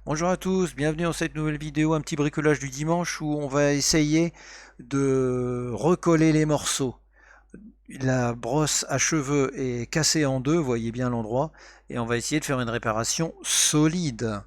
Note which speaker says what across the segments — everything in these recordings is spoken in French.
Speaker 1: Bonjour à tous, bienvenue dans cette nouvelle vidéo, un petit bricolage du dimanche où on va essayer de recoller les morceaux. La brosse à cheveux est cassée en deux, vous voyez bien l'endroit, et on va essayer de faire une réparation solide.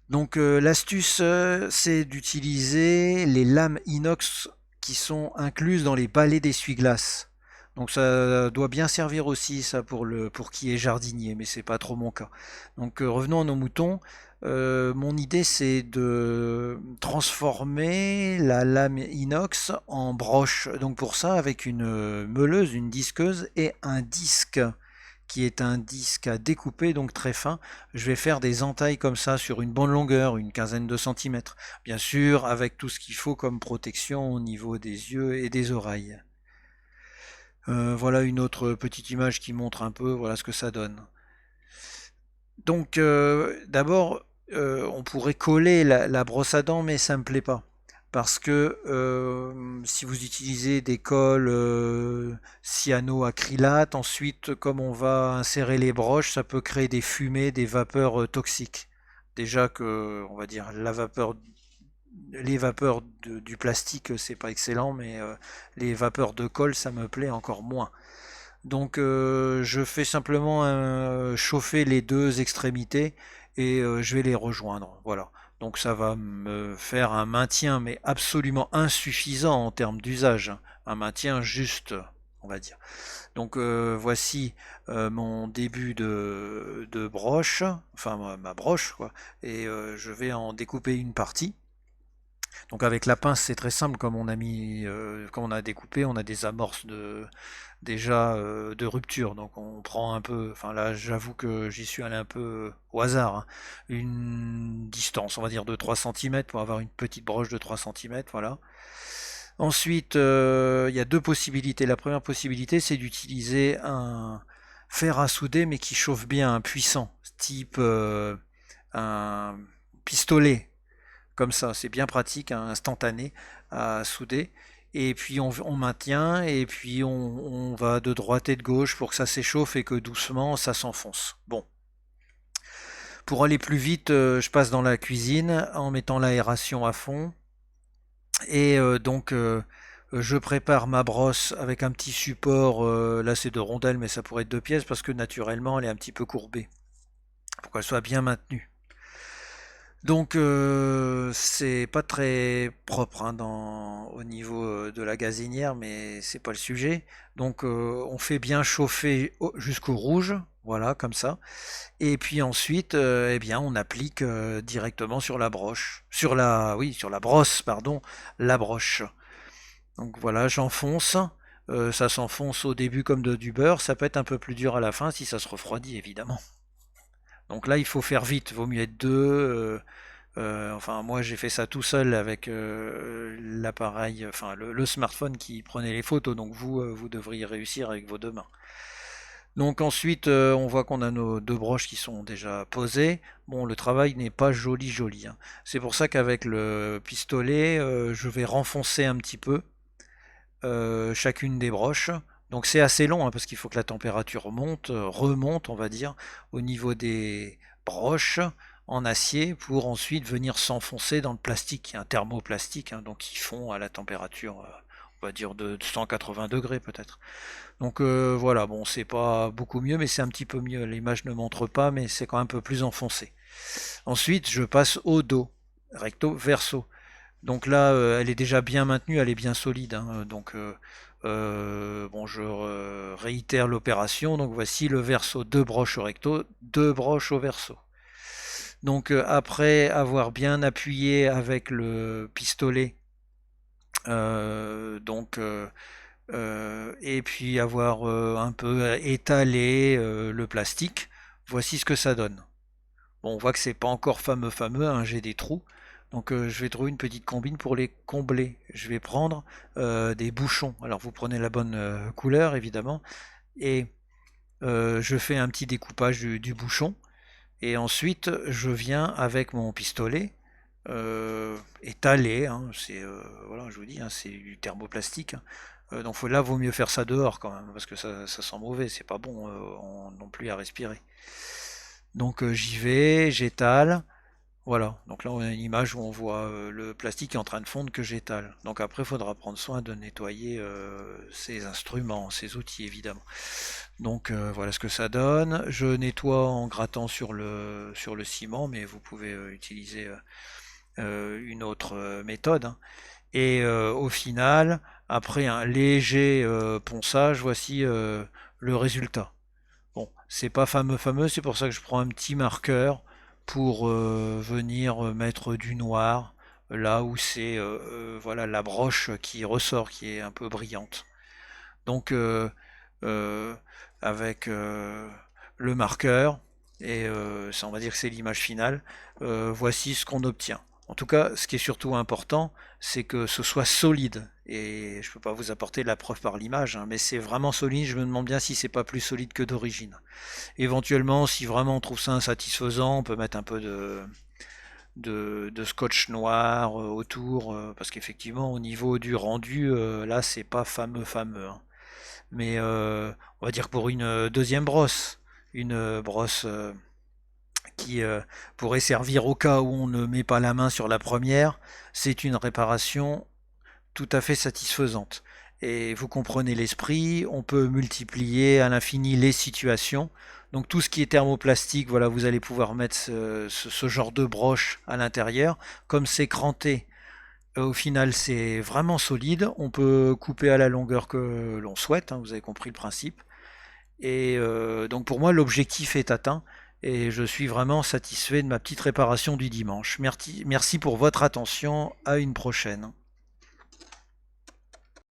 Speaker 1: Donc l'astuce, c'est d'utiliser les lames inox qui sont incluses dans les balais d'essuie-glace. Donc ça doit bien servir aussi ça pour qui est jardinier, mais c'est pas trop mon cas. Donc revenons à nos moutons. Mon idée c'est de transformer la lame inox en broche. Donc pour ça avec une meuleuse, une disqueuse et un disque qui est un disque à découper, donc très fin. Je vais faire des entailles comme ça sur une bonne longueur, une quinzaine de centimètres. Bien sûr, avec tout ce qu'il faut comme protection au niveau des yeux et des oreilles. Voilà une autre petite image qui montre un peu voilà ce que ça donne. Donc d'abord, on pourrait coller la brosse à dents, mais ça me plaît pas. Parce que si vous utilisez des colles cyanoacrylate, ensuite, comme on va insérer les broches, ça peut créer des fumées, des vapeurs toxiques. Déjà que, on va dire, les vapeurs du plastique, c'est pas excellent, mais les vapeurs de colle, ça me plaît encore moins. Donc je fais simplement chauffer les deux extrémités et je vais les rejoindre. Voilà. Donc ça va me faire un maintien mais absolument insuffisant en termes d'usage, hein. Un maintien juste, on va dire. Donc voici mon début de broche, enfin ma broche quoi, et je vais en découper une partie. Donc avec la pince c'est très simple, comme on a mis, comme on a découpé, on a des amorces déjà de rupture. Donc on prend un peu, enfin là j'avoue que j'y suis allé un peu au hasard, hein. Une distance, on va dire de 3 centimètres pour avoir une petite broche de 3 centimètres, voilà. Ensuite, il y a deux possibilités. La première possibilité, c'est d'utiliser un fer à souder, mais qui chauffe bien, un puissant, type un pistolet, comme ça. C'est bien pratique, hein, instantané à souder. Et puis on maintient, et puis on va de droite et de gauche pour que ça s'échauffe et que doucement ça s'enfonce. Bon, pour aller plus vite, je passe dans la cuisine en mettant l'aération à fond. Et donc je prépare ma brosse avec un petit support, là c'est de rondelles mais ça pourrait être deux pièces parce que naturellement elle est un petit peu courbée pour qu'elle soit bien maintenue. Donc c'est pas très propre hein, au niveau de la gazinière, mais c'est pas le sujet. Donc on fait bien chauffer jusqu'au rouge, voilà comme ça. Et puis ensuite, eh bien on applique directement sur la broche, oui sur la brosse pardon, la broche. Donc voilà, j'enfonce. Ça s'enfonce au début comme du beurre. Ça peut être un peu plus dur à la fin si ça se refroidit, évidemment. Donc là, il faut faire vite. Vaut mieux être deux. Enfin, moi, j'ai fait ça tout seul avec l'appareil, enfin le smartphone qui prenait les photos. Donc vous, vous devriez réussir avec vos deux mains. Donc ensuite, on voit qu'on a nos deux broches qui sont déjà posées. Bon, le travail n'est pas joli joli, hein. C'est pour ça qu'avec le pistolet, je vais renfoncer un petit peu chacune des broches. Donc c'est assez long hein, parce qu'il faut que la température monte, remonte on va dire, au niveau des broches en acier pour ensuite venir s'enfoncer dans le plastique, un thermoplastique, hein, donc qui fond à la température, on va dire de 180 degrés peut-être. Donc voilà, bon c'est pas beaucoup mieux mais c'est un petit peu mieux, l'image ne montre pas mais c'est quand même un peu plus enfoncé. Ensuite je passe au dos, recto verso. Donc là, elle est déjà bien maintenue, elle est bien solide, hein. Donc bon, je réitère l'opération. Donc voici le verso, deux broches au recto, deux broches au verso. Donc après avoir bien appuyé avec le pistolet, donc et puis avoir un peu étalé le plastique, voici ce que ça donne. Bon, on voit que c'est pas encore fameux, hein, j'ai des trous. Donc je vais trouver une petite combine pour les combler. Je vais prendre des bouchons. Alors vous prenez la bonne couleur évidemment. Et je fais un petit découpage du bouchon. Et ensuite je viens avec mon pistolet étaler, hein, c'est voilà, je vous dis, hein, c'est du thermoplastique, hein. Donc là vaut mieux faire ça dehors quand même parce que ça sent mauvais, c'est pas bon non plus à respirer. Donc j'y vais, j'étale. Voilà, donc là on a une image où on voit le plastique qui est en train de fondre que j'étale. Donc après il faudra prendre soin de nettoyer ces instruments, ces outils évidemment. Donc voilà ce que ça donne. Je nettoie en grattant sur le ciment, mais vous pouvez utiliser une autre méthode, hein. Et au final, après un léger ponçage, voici le résultat. Bon, c'est pas fameux, c'est pour ça que je prends un petit marqueur pour venir mettre du noir là où c'est voilà la broche qui ressort, qui est un peu brillante. Donc euh, avec le marqueur, et ça on va dire que c'est l'image finale, voici ce qu'on obtient. En tout cas, ce qui est surtout important, c'est que ce soit solide. Et je ne peux pas vous apporter la preuve par l'image, hein, mais c'est vraiment solide. Je me demande bien si c'est pas plus solide que d'origine. Éventuellement, si vraiment on trouve ça insatisfaisant, on peut mettre un peu de scotch noir autour, parce qu'effectivement, au niveau du rendu, là, c'est pas fameux, hein. Mais on va dire que pour une deuxième brosse, une brosse qui pourrait servir au cas où on ne met pas la main sur la première, c'est une réparation tout à fait satisfaisante. Et vous comprenez l'esprit, on peut multiplier à l'infini les situations. Donc tout ce qui est thermoplastique, voilà, vous allez pouvoir mettre ce genre de broche à l'intérieur. Comme c'est cranté, au final c'est vraiment solide. On peut couper à la longueur que l'on souhaite, hein, vous avez compris le principe. Et donc pour moi l'objectif est atteint et je suis vraiment satisfait de ma petite réparation du dimanche. Merci, merci pour votre attention, à une prochaine.